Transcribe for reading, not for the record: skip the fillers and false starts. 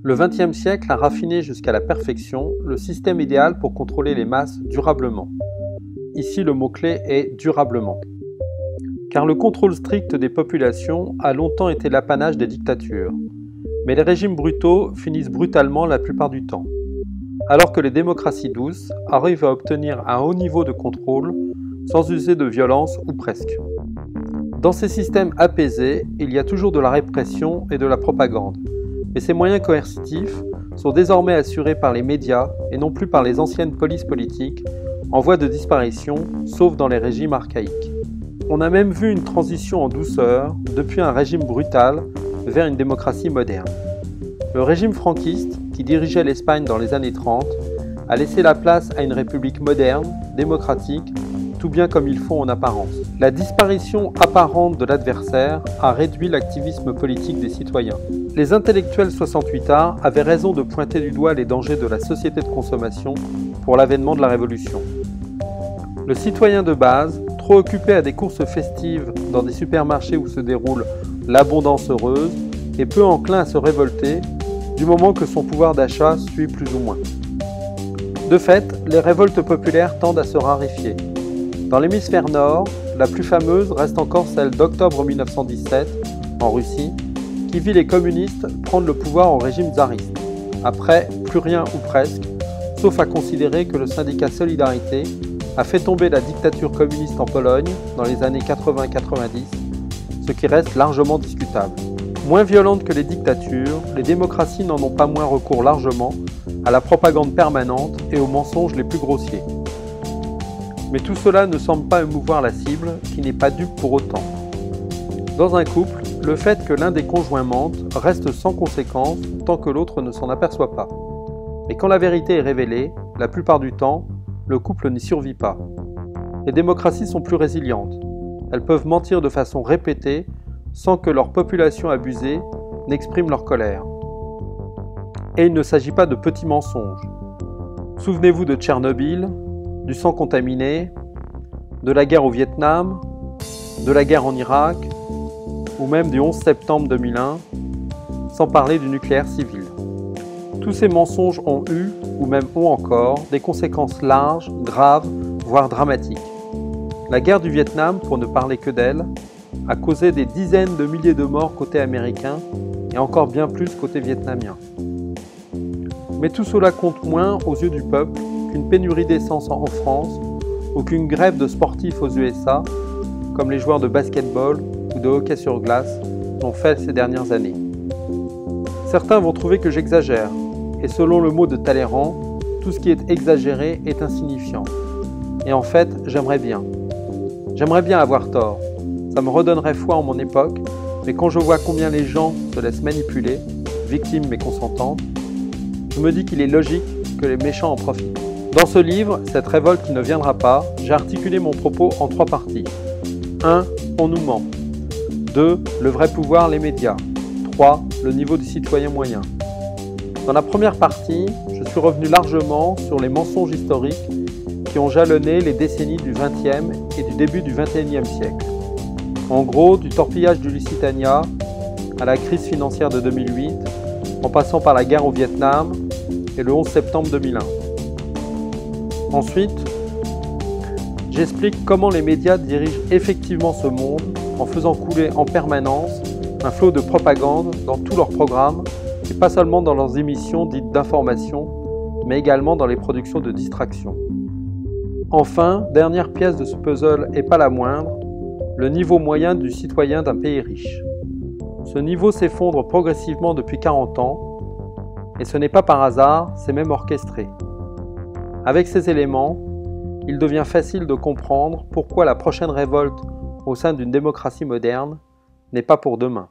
Le XXe siècle a raffiné jusqu'à la perfection le système idéal pour contrôler les masses durablement. Ici, le mot-clé est durablement. Car le contrôle strict des populations a longtemps été l'apanage des dictatures. Mais les régimes brutaux finissent brutalement la plupart du temps. Alors que les démocraties douces arrivent à obtenir un haut niveau de contrôle sans user de violence ou presque. Dans ces systèmes apaisés, il y a toujours de la répression et de la propagande. Mais ces moyens coercitifs sont désormais assurés par les médias et non plus par les anciennes polices politiques en voie de disparition, sauf dans les régimes archaïques. On a même vu une transition en douceur depuis un régime brutal vers une démocratie moderne. Le régime franquiste, qui dirigeait l'Espagne dans les années 30, a laissé la place à une république moderne, démocratique, tout bien comme ils font en apparence. La disparition apparente de l'adversaire a réduit l'activisme politique des citoyens. Les intellectuels 68ards avaient raison de pointer du doigt les dangers de la société de consommation pour l'avènement de la Révolution. Le citoyen de base, trop occupé à des courses festives dans des supermarchés où se déroule l'abondance heureuse, est peu enclin à se révolter du moment que son pouvoir d'achat suit plus ou moins. De fait, les révoltes populaires tendent à se raréfier. Dans l'hémisphère nord, la plus fameuse reste encore celle d'octobre 1917, en Russie, qui vit les communistes prendre le pouvoir en régime tsariste. Après, plus rien ou presque, sauf à considérer que le syndicat Solidarité a fait tomber la dictature communiste en Pologne dans les années 80-90, ce qui reste largement discutable. Moins violentes que les dictatures, les démocraties n'en ont pas moins recours largement à la propagande permanente et aux mensonges les plus grossiers. Mais tout cela ne semble pas émouvoir la cible, qui n'est pas dupe pour autant. Dans un couple, le fait que l'un des conjoints mente reste sans conséquence tant que l'autre ne s'en aperçoit pas. Mais quand la vérité est révélée, la plupart du temps, le couple n'y survit pas. Les démocraties sont plus résilientes. Elles peuvent mentir de façon répétée sans que leur population abusée n'exprime leur colère. Et il ne s'agit pas de petits mensonges. Souvenez-vous de Tchernobyl, du sang contaminé, de la guerre au Vietnam, de la guerre en Irak, ou même du 11 septembre 2001, sans parler du nucléaire civil. Tous ces mensonges ont eu, ou même ont encore, des conséquences larges, graves, voire dramatiques. La guerre du Vietnam, pour ne parler que d'elle, a causé des dizaines de milliers de morts côté américain et encore bien plus côté vietnamien. Mais tout cela compte moins aux yeux du peuple qu'une pénurie d'essence en France ou qu'une grève de sportifs aux USA, comme les joueurs de basketball ou de hockey sur glace l'ont fait ces dernières années. Certains vont trouver que j'exagère, et selon le mot de Talleyrand, tout ce qui est exagéré est insignifiant. Et en fait, j'aimerais bien avoir tort. Ça me redonnerait foi en mon époque, mais quand je vois combien les gens se laissent manipuler, victimes mais consentantes, je me dis qu'il est logique que les méchants en profitent. Dans ce livre, cette révolte qui ne viendra pas, j'ai articulé mon propos en 3 parties. 1. On nous ment. 2. Le vrai pouvoir, les médias. 3. Le niveau du citoyen moyen. Dans la première partie, je suis revenu largement sur les mensonges historiques qui ont jalonné les décennies du XXe et du début du XXIe siècle. En gros, du torpillage du Lusitania à la crise financière de 2008, en passant par la guerre au Vietnam et le 11 septembre 2001. Ensuite, j'explique comment les médias dirigent effectivement ce monde en faisant couler en permanence un flot de propagande dans tous leurs programmes et pas seulement dans leurs émissions dites d'information, mais également dans les productions de distraction. Enfin, dernière pièce de ce puzzle et pas la moindre, le niveau moyen du citoyen d'un pays riche. Ce niveau s'effondre progressivement depuis 40 ans, et ce n'est pas par hasard, c'est même orchestré. Avec ces éléments, il devient facile de comprendre pourquoi la prochaine révolte au sein d'une démocratie moderne n'est pas pour demain.